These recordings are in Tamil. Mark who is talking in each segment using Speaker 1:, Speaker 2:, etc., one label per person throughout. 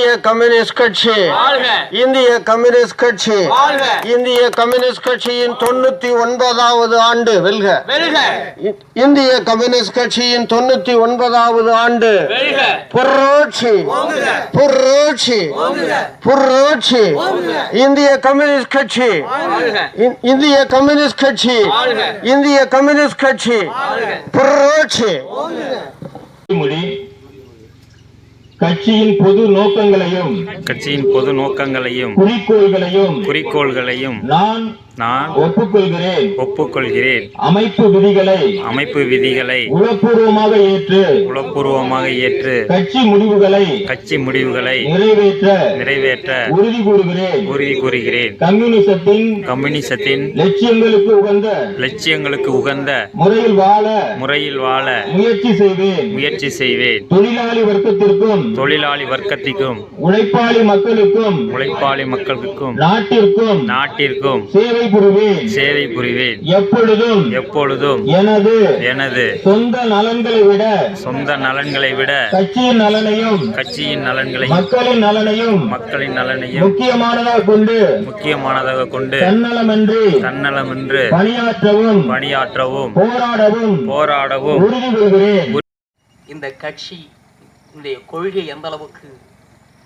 Speaker 1: இந்திய கம்யூனிஸ்ட் கட்சி, இந்திய கம்யூனிஸ்ட் கட்சி, இந்திய கம்யூனிஸ்ட் கட்சியின் 99வது ஆண்டு வெல்க. இந்திய கம்யூனிஸ்ட் கட்சியின் 99வது ஆண்டு புரட்சி, புரட்சி, புரட்சி. இந்திய கம்யூனிஸ்ட் கட்சி, இந்திய கம்யூனிஸ்ட் கட்சி, இந்திய கம்யூனிஸ்ட் கட்சி புரட்சி.
Speaker 2: கட்சியின் பொது நோக்கங்களையும்
Speaker 3: குறிக்கோள்களையும் நான் ஒப்புக்கொள்கிறேன். அமைப்பு விதிகளை உளப்பூர்வமாக ஏற்று கட்சி முடிவுகளை நிறைவேற்ற உறுதி கூறுகிறேன். கம்யூனிசத்தின் லட்சியங்களுக்கு உகந்த முறையில் வாழ முயற்சி செய்வேன். தொழிலாளி வர்க்கத்திற்கும்
Speaker 2: உழைப்பாளி
Speaker 3: மக்களுக்கும் நாட்டிற்கும் சேவை புரிவேன். எப்பொழுதும் எனது சொந்த நலன்களை விட கட்சியின் நலன்களையும் மக்களின் நலனையும் முக்கியமானதாக கொண்டு தன்னலமின்றி பணியாற்றவும் போராடவும்
Speaker 4: இந்த கட்சி இந்த கொள்கை எந்த அளவுக்கு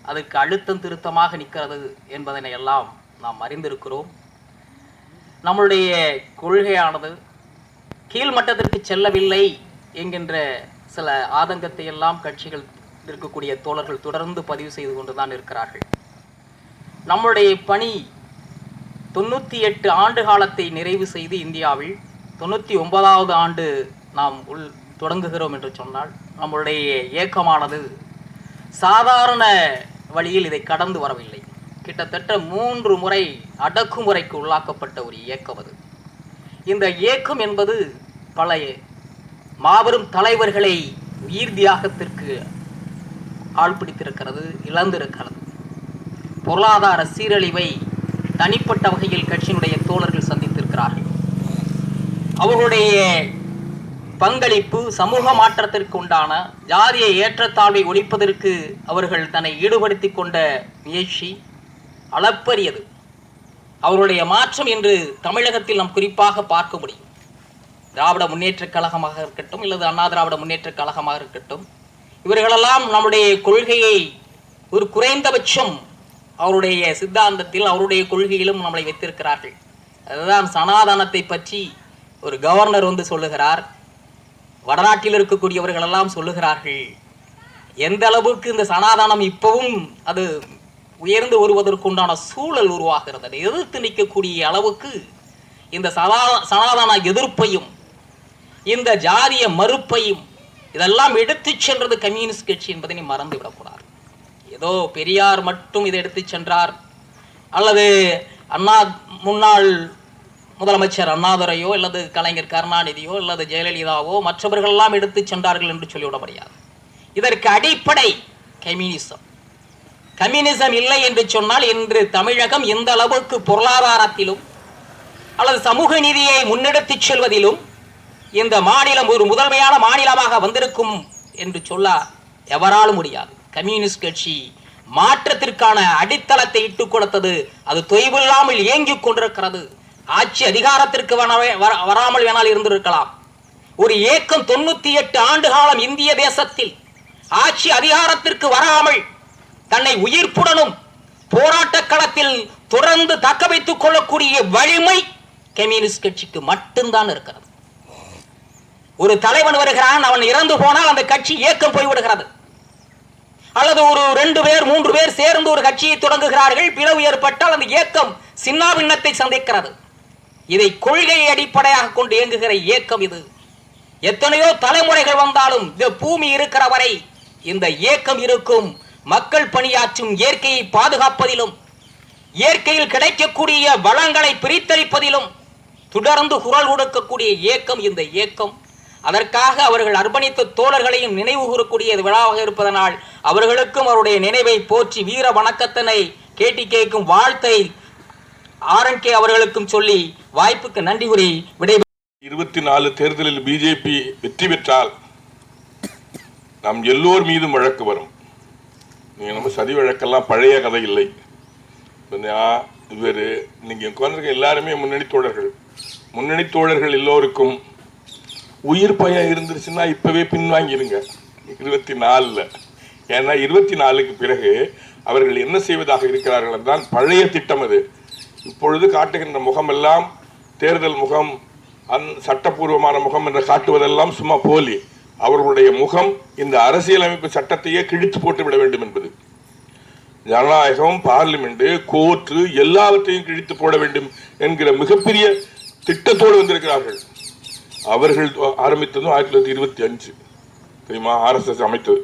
Speaker 4: அதுக்கு அழுத்தம் திருத்தமாக நிற்கிறது என்பதனை எல்லாம் நாம் அறிந்திருக்கிறோம். நம்மளுடைய கொள்கையானது கீழ்மட்டத்திற்கு செல்லவில்லை என்கின்ற சில ஆதங்கத்தை எல்லாம் கட்சிகள் இருக்கக்கூடிய தோழர்கள் தொடர்ந்து பதிவு செய்து கொண்டுதான் இருக்கிறார்கள். நம்முடைய பணி 98 ஆண்டு காலத்தை நிறைவு செய்து இந்தியாவில் 99வது ஆண்டு நாம் தொடங்குகிறோம் என்று சொன்னால் நம்முடைய இயக்கமானது சாதாரண வழியில் இதை கடந்து வரவில்லை. கிட்டத்தட்ட 3 முறை அடக்குமுறைக்கு உள்ளாக்கப்பட்ட ஒரு இயக்கம் அது. இந்த இயக்கம் என்பது பல மாபெரும் தலைவர்களை உயிர் தியாகத்திற்கு ஆள்பிடித்திருக்கிறது, இழந்திருக்கிறது. பொருளாதார சீரழிவை தனிப்பட்ட வகையில் கட்சியினுடைய தோழர்கள் சந்தித்திருக்கிறார்கள். அவர்களுடைய பங்களிப்பு சமூக மாற்றத்திற்கு உண்டான ஜாதிய ஏற்றத்தாழ்வை ஒழிப்பதற்கு அவர்கள் தன்னை ஈடுபடுத்தி கொண்ட முயற்சி அளப்பரியது. அவருடைய மாற்றம் என்று தமிழகத்தில் நாம் குறிப்பாக பார்க்க முடியும். திராவிட முன்னேற்றக் கழகமாக இருக்கட்டும் இல்லது அண்ணா திராவிட முன்னேற்றக் கழகமாக இருக்கட்டும், இவர்களெல்லாம் நம்முடைய கொள்கையை ஒரு குறைந்தபட்சம் அவருடைய சித்தாந்தத்தில் அவருடைய கொள்கையிலும் நம்மளை வைத்திருக்கிறார்கள். அதுதான் சனாதனத்தை பற்றி ஒரு கவர்னர் சொல்லுகிறார், வடநாட்டில் இருக்கக்கூடியவர்களெல்லாம் சொல்லுகிறார்கள். எந்த அளவுக்கு இந்த சனாதனம் இப்பவும் அது உயர்ந்து வருவதற்குண்டான சூழல் உருவாகிறது, அதை எதிர்த்து நிற்கக்கூடிய அளவுக்கு இந்த சனாதன எதிர்ப்பையும் இந்த ஜாதிய மறுப்பையும் இதெல்லாம் எடுத்து சென்றது கம்யூனிஸ்ட் கட்சி என்பதை மறந்து விடக்கூடாது. ஏதோ பெரியார் மட்டும் இதை எடுத்து சென்றார் அல்லது முன்னாள் முதலமைச்சர் அண்ணாதுரையோ அல்லது கலைஞர் கருணாநிதியோ அல்லது ஜெயலலிதாவோ மற்றவர்களெல்லாம் எடுத்து சென்றார்கள் என்று சொல்லிவிட முடியாது. இதற்கு அடிப்படை கம்யூனிசம் இல்லை என்று சொன்னால் இன்று தமிழகம் எந்த அளவுக்கு பொருளாதாரத்திலும் அல்லது சமூக நீதியை முன்னெடுத்து செல்வதிலும் இந்த மாநிலம் ஒரு முதன்மையான மாநிலமாக வந்திருக்கும் என்று சொல்ல எவராலும் முடியாது. கம்யூனிஸ்ட் கட்சி மாற்றத்திற்கான அடித்தளத்தை இட்டுக் கொடுத்தது, அது தொய்வில்லாமல் இயங்கிக் கொண்டிருக்கிறது. ஆட்சி அதிகாரத்திற்கு வராமல் வேணால் இருந்திருக்கலாம். ஒரு இயக்கம் 98 ஆண்டு காலம் இந்திய தேசத்தில் ஆட்சி அதிகாரத்திற்கு வராமல் தன்னை உயிர்ப்புடனும் போராட்ட களத்தில் தொடர்ந்து தக்க வைத்துக் கொள்ளக்கூடிய வலிமை கம்யூனிஸ்ட் கட்சிக்கு மட்டும்தான் இருக்கிறது. ஒரு தலைவன் வருகிறான், அவன் இறந்து போனால் அந்த கட்சி இயக்கம் போய்விடுகிறது. அல்லது ஒரு 2 பேர் 3 பேர் சேர்ந்து ஒரு கட்சியை தொடங்குகிறார்கள், பிளவு ஏற்பட்டால் அந்த இயக்கம் சின்னாபின்னத்தை சந்திக்கிறது. இதை கொள்கையை அடிப்படையாக கொண்டு இயங்குகிற இயக்கம் இது. எத்தனையோ தலைமுறைகள் வந்தாலும் இந்த பூமி இருக்கிற வரை இந்த இயக்கம் இருக்கும். மக்கள் பணியாற்றும் இயற்கையை பாதுகாப்பதிலும் இயற்கையில் கிடைக்கக்கூடிய வளங்களை பிரித்தளிப்பதிலும் தொடர்ந்து குரல் கொடுக்கக்கூடிய இயக்கம் இந்த இயக்கம். அதற்காக அவர்கள் அர்ப்பணித்த தோழர்களையும் நினைவு கூறக்கூடிய விழாவாக இருப்பதனால் அவர்களுக்கும் அவருடைய நினைவை போற்றி வீர வணக்கத்தினை கேட்டி கேட்கும் வாழ்த்தை RNK அவர்களுக்கும் சொல்லி வாய்ப்புக்கு நன்றி கூறி விடை.
Speaker 5: 24 தேர்தலில் பிஜேபி வெற்றி பெற்றால் நம் எல்லோர் மீதும் வழக்கு வரும். நீங்க நம்ம சதி வழக்கெல்லாம் பழைய கதை இல்லை. இவர் நீங்க உட்கார்ந்துருக்க எல்லாருமே முன்னணி தோழர்கள் எல்லோருக்கும் உயிர் பயம் இருந்துருச்சுன்னா இப்பவே பின்வாங்கிருங்க 24. ஏன்னா 24க்கு பிறகு அவர்கள் என்ன செய்வதாக இருக்கிறார்கள் என்றால் பழைய திட்டம் அது. இப்பொழுது காட்டுகின்ற முகமெல்லாம் தேர்தல் முகம், சட்டப்பூர்வமான முகம் என்று காட்டுவதெல்லாம் சும்மா போலி. அவர்களுடைய முகம் இந்த அரசியலமைப்பு சட்டத்தையே கிழித்து போட்டு விட வேண்டும் என்பது. ஜனநாயகம், பார்லிமெண்ட், கோர்ட்டு எல்லாவற்றையும் கிழித்து போட வேண்டும் என்கிற மிகப்பெரிய திட்டத்தோடு வந்திருக்கிறார்கள். அவர்கள் ஆரம்பித்ததும் 1925 தெரியுமா? RSS அமைத்தது.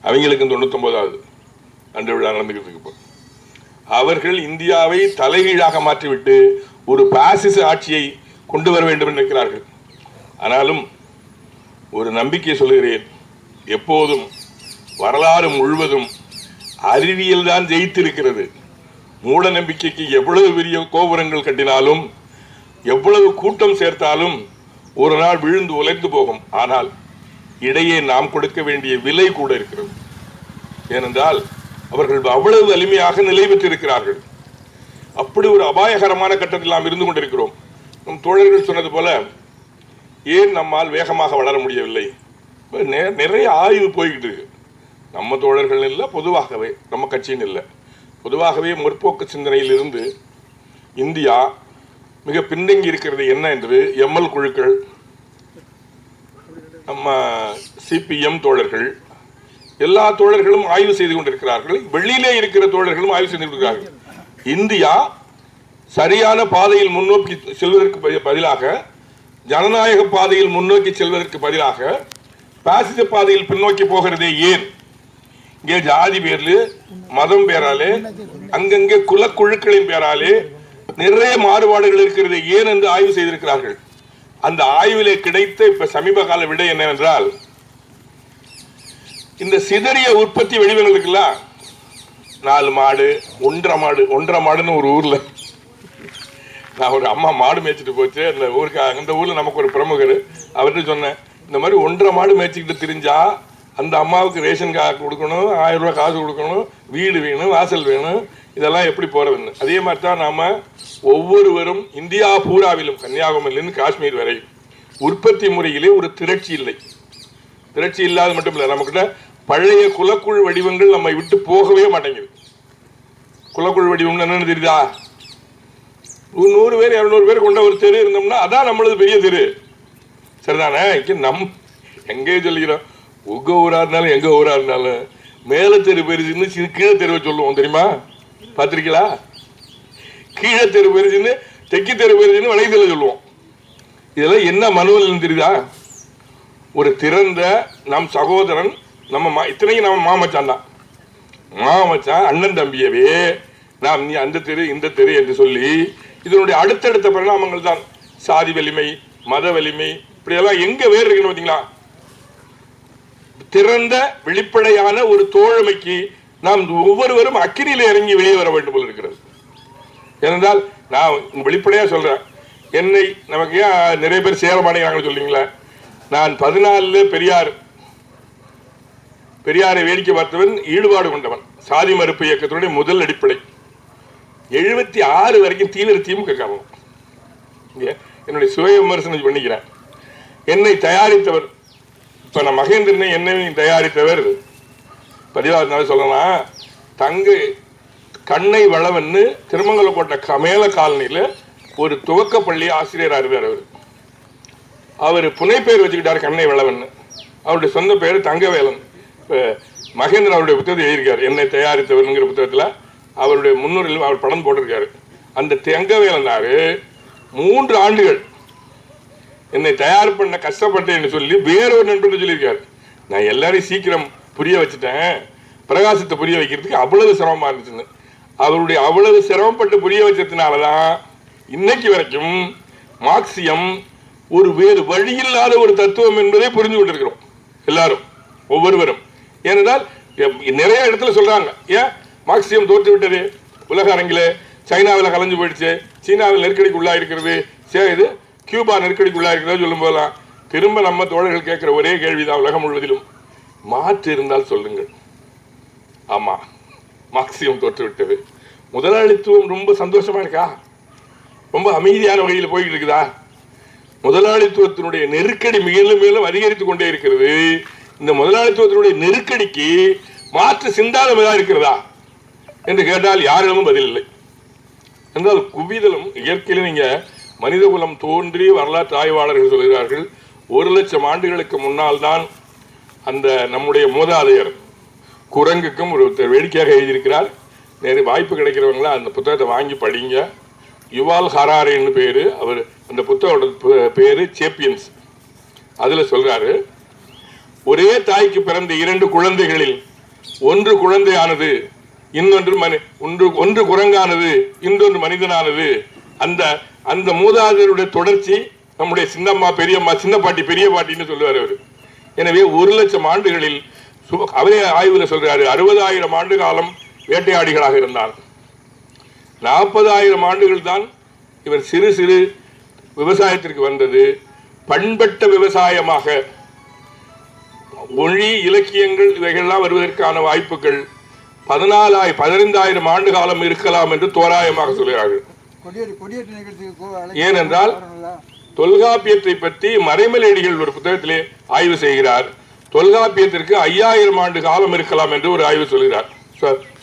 Speaker 5: அவங்களுக்கு 99வது ஆண்டு விழா நடந்துகிட்டு இருக்கு. அவர்கள் இந்தியாவை தலைகீழாக மாற்றிவிட்டு ஒரு பாசிச ஆட்சியை கொண்டு வர வேண்டும் என்று நினைக்கிறார்கள். ஆனாலும் ஒரு நம்பிக்கையை சொல்கிறேன், எப்போதும் வரலாறு முழுவதும் அறிவியல் தான் ஜெயித்திருக்கிறது. மூட நம்பிக்கைக்கு எவ்வளவு பெரிய கோபுரங்கள் கட்டினாலும் எவ்வளவு கூட்டம் சேர்த்தாலும் ஒரு நாள் விழுந்து உலைந்து போகும். ஆனால் இடையே நாம் கொடுக்க வேண்டிய விலை கூட இருக்கிறது. ஏனென்றால் அவர்கள் அவ்வளவு வலிமையாக நிலை பெற்றிருக்கிறார்கள். அப்படி ஒரு அபாயகரமான கட்டத்தில் நாம் இருந்து கொண்டிருக்கிறோம். நம் தோழர்கள் சொன்னது போல ஏன் நம்மால் வேகமாக வளர முடியவில்லை? நிறைய ஆய்வு போய்கிட்டு இருக்கு. நம்ம தோழர்கள் இல்லை, பொதுவாகவே நம்ம கட்சியின் இல்லை, பொதுவாகவே முற்போக்கு சிந்தனையில் இருந்து இந்தியா மிக பின்தங்கி இருக்கிறது என்ன என்று ML குழுக்கள், நம்ம CPM தோழர்கள், எல்லா தோழர்களும் ஆய்வு செய்து கொண்டிருக்கிறார்கள். வெளியிலே இருக்கிற தோழர்களும் ஆய்வு செய்து கொண்டிருக்கிறார்கள். இந்தியா சரியான பாதையில் முன்னோக்கி செல்வதற்கு பதிலாக, ஜனநாயக பாதையில் முன்னோக்கி செல்வதற்கு பதிலாக பாசிச பாதையில் பின்னோக்கி போகிறதே ஏன்? இங்கே ஜாதி பேர்ல, மதம் பேராலே, அங்கங்கே குலக்குழுக்களின் பேராலே நிறைய மாறுபாடுகள் இருக்கிறது ஏன் என்று ஆய்வு செய்திருக்கிறார்கள். அந்த ஆய்விலே கிடைத்த இப்ப சமீப கால விடை என்னவென்றால், இந்த சிதறிய உற்பத்தி வடிவங்கள் இருக்குல்ல, 4 மாடு, 1.5 மாடுன்னு ஒரு ஊர்ல நான் ஒரு அம்மா மாடு மேய்ச்சிட்டு போச்சு. அந்த ஊருக்கு, அந்த ஊர்ல நமக்கு ஒரு பிரமுகர், அவர்கிட்ட சொன்னேன், இந்த மாதிரி 1.5 மாடு மேய்ச்சிக்கிட்டு திரிஞ்சா அந்த அம்மாவுக்கு ரேஷன் கார்டு கொடுக்கணும், 1000 ரூபாய் காசு கொடுக்கணும், வீடு வேணும், வாசல் வேணும், இதெல்லாம் எப்படி போறதுன்னு. அதே மாதிரி தான் நாம ஒவ்வொருவரும் இந்தியா பூராவிலும், கன்னியாகுமரியிலிருந்து காஷ்மீர் வரை உற்பத்தி முறையிலே ஒரு திரட்சி இல்லை. திரட்சி இல்லாத மட்டும் இல்லை, நமக்கிட்ட பழைய குலக்குழு வடிவங்கள் நம்மை விட்டு போகவே மாட்டேங்குது. குலக்குழு வடிவம் என்னன்னு தெரியுதா? 100 பேர் 200 பேர் கொண்ட ஒரு தெரு இருந்தோம்னா அதான் நம்மளது பெரிய தெரு, சரிதானே? நம் எங்கே சொல்லிக்கிறோம், உங்க ஊரா இருந்தாலும் எங்க ஊரா இருந்தாலும் மேல தெரு பெருசுன்னு கீழே தெருவை சொல்லுவோம், தெரியுமா? பார்த்திருக்கீங்களா? கீழே தெரு பெருசுன்னு, தெற்கு தெரு பெருசுன்னு வலைதள சொல்லுவோம். இதெல்லாம் என்ன மனுவல் தெரியுதா? ஒரு திறந்த நம் சகோதரன், நம்ம இத்தனைக்கும் நம்ம மாமச்சான் தான், மாமச்சான் அண்ணன் தம்பியவே நாம் நீ அந்த தெரு இந்த தெரு என்று சொல்லி, இதனுடைய அடுத்தடுத்த பரிணாமங்கள் தான் சாதி வலிமை, மத வலிமை, இப்படியெல்லாம் எங்க வேறு இருக்குன்னு பார்த்தீங்களா? திறந்த வெளிப்படையான ஒரு தோழமைக்கு நாம் ஒவ்வொருவரும் அக்கினியில இறங்கி வெளியே வர வேண்டும் போல இருக்கிறது. ஏனென்றால் நான் வெளிப்படையா சொல்றேன், என்னை நமக்கு ஏன் நிறைய பேர் சேர மாட்டேங்கிறாங்கன்னு சொல்றீங்களா? நான் 14 பெரியாரை வேடிக்கை பார்த்தவன், ஈடுபாடு கொண்டவன், சாதி மறுப்பு இயக்கத்தினுடைய முதல் அடிப்படை. 76 வரைக்கும் தீவிர திமுக காரணம். என்னுடைய சுய விமர்சனம் பண்ணிக்கிறேன். என்னை தயாரித்தவர், இப்ப நான் மகேந்திரனை என்னையும் தயாரித்தவர், பதிவாக சொல்லலாம், தங்கு கண்ணை வளவன்னு திருமங்கலக்கோட்டை மேல காலனியில ஒரு துவக்க பள்ளி ஆசிரியராக இருந்தார். அவர் புனை பேர் வச்சுக்கிட்டார் கண்ணை வளவன்னு. அவருடைய சொந்த பேர் தங்கவேலன். மகேந்திரன் அவருடைய புத்தகத்தை எழுதியிருக்காரு, என்னை தயாரித்தவர்ங்கிற புத்தகத்தில் அவருடைய முன்னுரையில் அவர் படம் போட்டிருக்காரு. அந்த தங்கவேலனாரு 3 ஆண்டுகள் என்னை தயார் பண்ண கஷ்டப்பட்டேன்னு சொல்லி வேறொரு நண்பர் சொல்லியிருக்காரு. நான் எல்லாரையும் சீக்கிரம் புரிய வச்சுட்டேன், பிரகாசத்தை புரிய வைக்கிறதுக்கு அவ்வளவு சிரமமா இருந்துச்சுன்னு. அவருடைய அவ்வளவு சிரமப்பட்டு புரிய வச்சதுனாலதான் இன்னைக்கு வரைக்கும் மார்க்சியம் ஒரு வேறு வழியில்லாத ஒரு தத்துவம் என்பதை புரிந்து கொண்டிருக்கிறோம் எல்லாரும், ஒவ்வொருவரும். ஏனென்றால் நிறைய இடத்துல சொல்றாங்க, ஏன் மார்க்சியம் தோற்று விட்டது உலக அரங்கிலே, சைனாவில் கலைஞ்சு போயிடுச்சு, சீனாவில் நெருக்கடிக்கு உள்ளா இருக்கிறது, இது கியூபா நெருக்கடிக்கு உள்ளா இருக்கிறது சொல்லும் போதெல்லாம் திரும்ப நம்ம தோழர்கள் கேட்கிற ஒரே கேள்விதான் உலகம் முழுவதிலும், மாற்று இருந்தால் சொல்லுங்கள். ஆமா, மார்க்சியம் தோற்றுவிட்டது. முதலாளித்துவம் ரொம்ப சந்தோஷமா இருக்கா? ரொம்ப அமைதியான வகையில் போயிட்டு இருக்குதா? முதலாளித்துவத்தினுடைய நெருக்கடி மேலும் மேலும் அதிகரித்துக் கொண்டே இருக்கிறது. இந்த முதலாளித்துவத்தினுடைய நெருக்கடிக்கு மாற்று சிந்தாந்தம் ஏதாவது இருக்கிறதா என்று கேட்டால் யாரிடமும் பதில் இல்லை. என்றால் குவிதலும் இயற்கையில் நீங்க மனிதகுலம் தோன்றி வரலாற்று ஆய்வாளர்கள் சொல்கிறார்கள் 1,00,000 ஆண்டுகளுக்கு முன்னால் தான் அந்த நம்முடைய மூதாதையர் குரங்குக்கும் ஒரு வேடிக்கையாக எழுதியிருக்கிறார். நேரு வாய்ப்பு கிடைக்கிறவங்களா அந்த புத்தகத்தை வாங்கி படிங்க. யுவால் ஹராரேன்னு பேரு. அவர் அந்த புத்தகத்தோட பேரு சேப்பியன்ஸ். அதுல சொல்றாரு, ஒரே தாய்க்கு பிறந்த 2 குழந்தைகளில் ஒன்று குழந்தையானது, ஒன்று குரங்கானது, இன்னொன்று மனிதனானது. அந்த மூதாதையருடைய தொடர்ச்சி நம்முடைய சின்னம்மா பெரியம்மா, சின்ன பாட்டி பெரிய பாட்டின்னு சொல்லுவார் அவர். எனவே 1,00,000 ஆண்டுகளில் அவரே ஆய்வுல சொல்றாரு 60,000 ஆண்டு காலம் வேட்டையாடிகளாக இருந்தார். 40,000 ஆண்டுகள் தான் இவர் சிறு சிறு விவசாயத்திற்கு வந்தது. பண்பட்ட விவசாயமாக மொழி இலக்கியங்கள் இவைகள்லாம் வருவதற்கான வாய்ப்புகள் 15,000 ஆண்டு காலம் இருக்கலாம் என்று தோராயமாக சொல்கிறார்கள். ஏனென்றால் தொல்காப்பியத்தை பற்றி மறைமலையடிகள் ஒரு புத்தகத்திலே ஆய்வு செய்கிறார். தொல்காப்பியத்திற்கு 5,000 ஆண்டு காலம் இருக்கலாம் என்று ஒரு ஆய்வு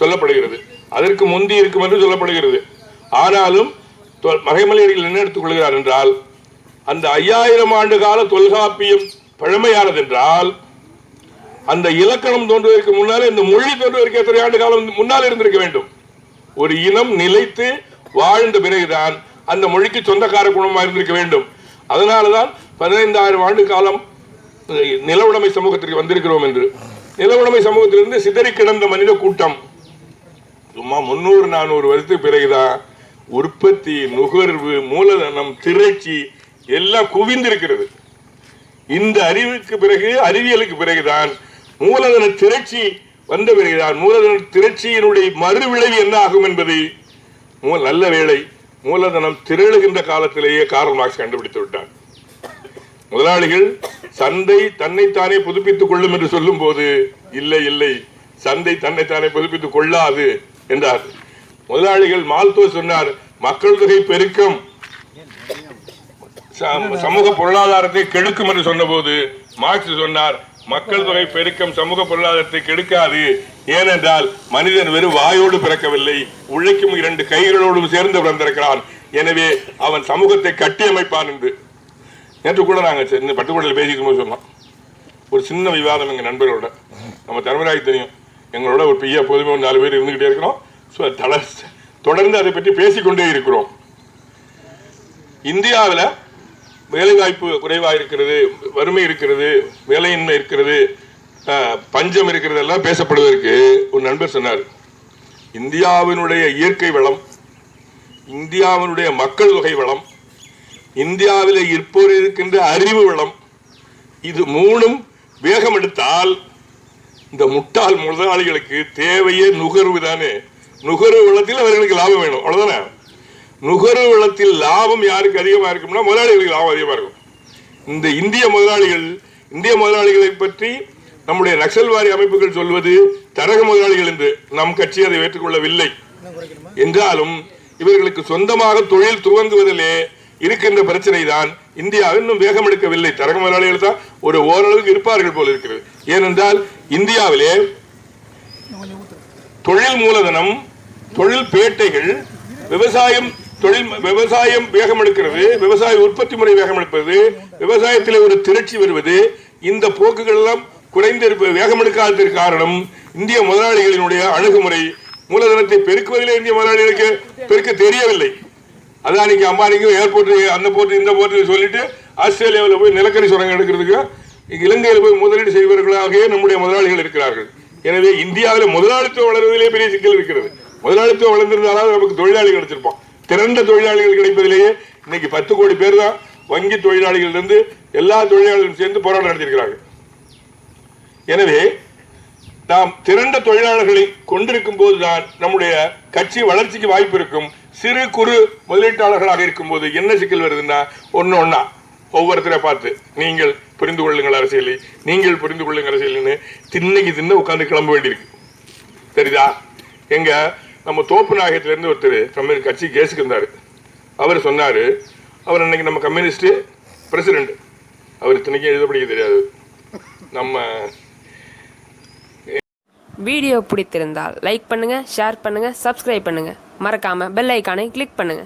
Speaker 5: சொல்லப்படுகிறது. அதற்கு முந்தி இருக்கும் என்று சொல்லப்படுகிறது. ஆனாலும் மறைமலையடிகள் என்ன எடுத்துக் கொள்கிறார் என்றால், அந்த 5,000 ஆண்டு கால தொல்காப்பியம் பழமையானது என்றால் அந்த இலக்கணம் தோன்றுவதற்கு முன்னாலே இந்த மொழி தோன்றுவதற்கு எத்தனை ஆண்டு காலம் முன்னால் இருந்திருக்க வேண்டும். ஒரு இனம் நிலைத்து வாழ்ந்த பிறகுதான் அந்த மொழிக்கு சொந்தக்கார குணமாக இருந்திருக்க வேண்டும். அதனாலதான் 15,000 ஆண்டு காலம் நில உடைமை சமூகத்திற்கு வந்திருக்கிறோம் என்று. நில உடைமை சமூகத்திலிருந்து சிதறி கிடந்த மனித கூட்டம் சும்மா 300-400 வருஷத்துக்கு பிறகுதான் உற்பத்தி, நுகர்வு, மூலதனம், திரட்சி எல்லாம் குவிந்திருக்கிறது. இந்த அறிவுக்கு பிறகு, அறிவியலுக்கு பிறகுதான் மூலதன திரட்சி வந்த பிறகுதான் மூலதன திரட்சியினுடைய மறுவிளைவு என்ன ஆகும் என்பதை நல்ல வேளை மூலதனம் திரளுகின்ற காலத்திலேயே கார்ல் மார்க்ஸ் கண்டுபிடித்து விட்டார். முதலாளிகள் சந்தை தன்னைத்தானே புதுப்பித்துக் கொள்ளும் என்று சொல்லும் போது இல்லை, சந்தை தன்னைத்தானே புதுப்பித்துக் கொள்ளாது என்றார். முதலாளிகள் மால்தோ சொன்னார், மக்கள் தொகை பெருக்கம் சமூக பொருளாதாரத்தை கெடுக்கும் என்று சொன்ன போது மார்க்ஸ் சொன்னார், மக்கள் தொகை பெருக்கம் சமூக பொருளாதாரத்தை கெடுக்காது. ஏனென்றால் மனிதன் வெறும் வாயோடு பிறக்கவில்லை, உழைக்கும் 2 கைகளோடும் சேர்ந்து பிறந்திருக்கிறான். எனவே அவன் சமூகத்தை கட்டியமைப்பான் என்று. நேற்று கூட நாங்கள் பட்டுக்கோட்டையில் பேசிக்கும் போது சொன்னோம், ஒரு சின்ன விவாதம் எங்கள் நண்பர்களோட. நம்ம தலைமுறைக்கு தெரியும், எங்களோட ஒரு பெரிய பொதுமை 4 பேர் இருந்துகிட்டே இருக்கிறோம். தொடர்ந்து அதை பற்றி பேசிக்கொண்டே இருக்கிறோம். இந்தியாவில் வேலைவாய்ப்பு குறைவாக இருக்கிறது, வறுமை இருக்கிறது, வேலையின்மை இருக்கிறது, பஞ்சம் இருக்கிறது எல்லாம் பேசப்படுவதற்கு ஒரு நண்பர் சொன்னார், இந்தியாவினுடைய இயற்கை வளம், இந்தியாவினுடைய மக்கள் தொகை வளம், இந்தியாவில் இப்போது இருக்கின்ற அறிவு வளம், இது 3ம் வேகம் எடுத்தால் இந்த முட்டாள் முதலாளிகளுக்கு தேவையே நுகர்வு தானே. நுகர்வு வளத்தில் அவர்களுக்கு லாபம் வேணும், அவ்வளவுதானே. நுகர்வு வளத்தில் லாபம் யாருக்கு அதிகமா இருக்கும்னா முதலாளிகளுக்கு லாபம் அதிகமா இருக்கும். இந்த இந்திய முதலாளிகளை பற்றி நம்முடைய நக்சல்வாரி அமைப்புகள் சொல்வது தரக முதலாளிகள் என்று. நம் கட்சி அதை ஏற்றுக்கொள்ளவில்லை. என்றாலும் இவர்களுக்கு சொந்தமாக தொழில் துவங்குவதிலே இருக்கின்ற பிரச்சனை தான் இந்தியாவில் இன்னும் வேகம் எடுக்கவில்லை. தரக முதலாளிகள் தான் ஒரு ஓரளவுக்கு இருப்பார்கள் போல இருக்கிறது. ஏனென்றால் இந்தியாவிலே தொழில் மூலதனம், தொழில் பேட்டைகள், விவசாயம் வேகம் எடுக்கிறது, விவசாய உற்பத்தி முறை வேகம் எடுப்பது, விவசாயத்தில் ஒரு திரட்சி வருவது, இந்த போக்குகள் எல்லாம் குறைந்து வேகம் எடுக்காததற்கு காரணம் இந்திய முதலாளிகளினுடைய அணுகுமுறை. மூலதனத்தை பெருக்குவதிலே இந்திய முதலாளிகளுக்கு பெருக்க தெரியவில்லை. அதானிக்கு அம்பானிக்கும் ஏர்போர்ட், அந்த போர்ட், இந்த போர்ட் சொல்லிட்டு ஆஸ்திரேலியாவில் போய் நிலக்கரி சுரங்கம் எடுக்கிறதுக்கு இலங்கையில் போய் முதலீடு செய்வர்களாகவே நம்முடைய முதலாளிகள் இருக்கிறார்கள். எனவே இந்தியாவில் முதலாளித்துவம் வளர்வதிலே பெரிய சிக்கல் இருக்கிறது. முதலாளித்துவம் வளர்ந்திருந்தாலும் நமக்கு தொழிலாளிகள் கிடைச்சிருப்போம். திரண்ட தொழிலாளிகள் கிடைப்பதிலேயே இன்னைக்கு 10 கோடி பேர் தான் வங்கி தொழிலாளிகள் இருந்து எல்லா தொழிலாளர்களும் சேர்ந்து போராட்டம் நடத்தியிருக்கிறார்கள். எனவே நாம் திரண்ட தொழிலாளர்களை கொண்டிருக்கும் போதுதான் நம்முடைய கட்சி வளர்ச்சிக்கு வாய்ப்பு இருக்கும். சிறு குறு முதலீட்டாளர்களாக இருக்கும் போது என்ன சிக்கல் வருதுன்னா, ஒன்னா ஒவ்வொருத்தரை பார்த்து நீங்கள் புரிந்து கொள்ளுங்கள் அரசியலை, நீங்கள் புரிந்து கொள்ளுங்கள் அரசியல்னு தின்ன உட்கார்ந்து கிளம்ப வேண்டியிருக்கு. தெரியுதா? எங்க நம்ம தோப்பு நாயகத்திலேருந்து ஒருத்தர் கம்யூனிஸ்ட் கட்சி கேஸுக்கு இருந்தார். அவர் சொன்னார், அவர் அன்னைக்கு நம்ம கம்யூனிஸ்ட் பிரசிடென்ட், அவர் இத்தனைக்கும் எழுத படிக்க தெரியாது. நம்ம
Speaker 6: வீடியோ பிடித்திருந்தால் லைக் பண்ணுங்க, ஷேர் பண்ணுங்க, சப்ஸ்கிரைப் பண்ணுங்க, மறக்காம பெல் ஐகானை கிளிக் பண்ணுங்க.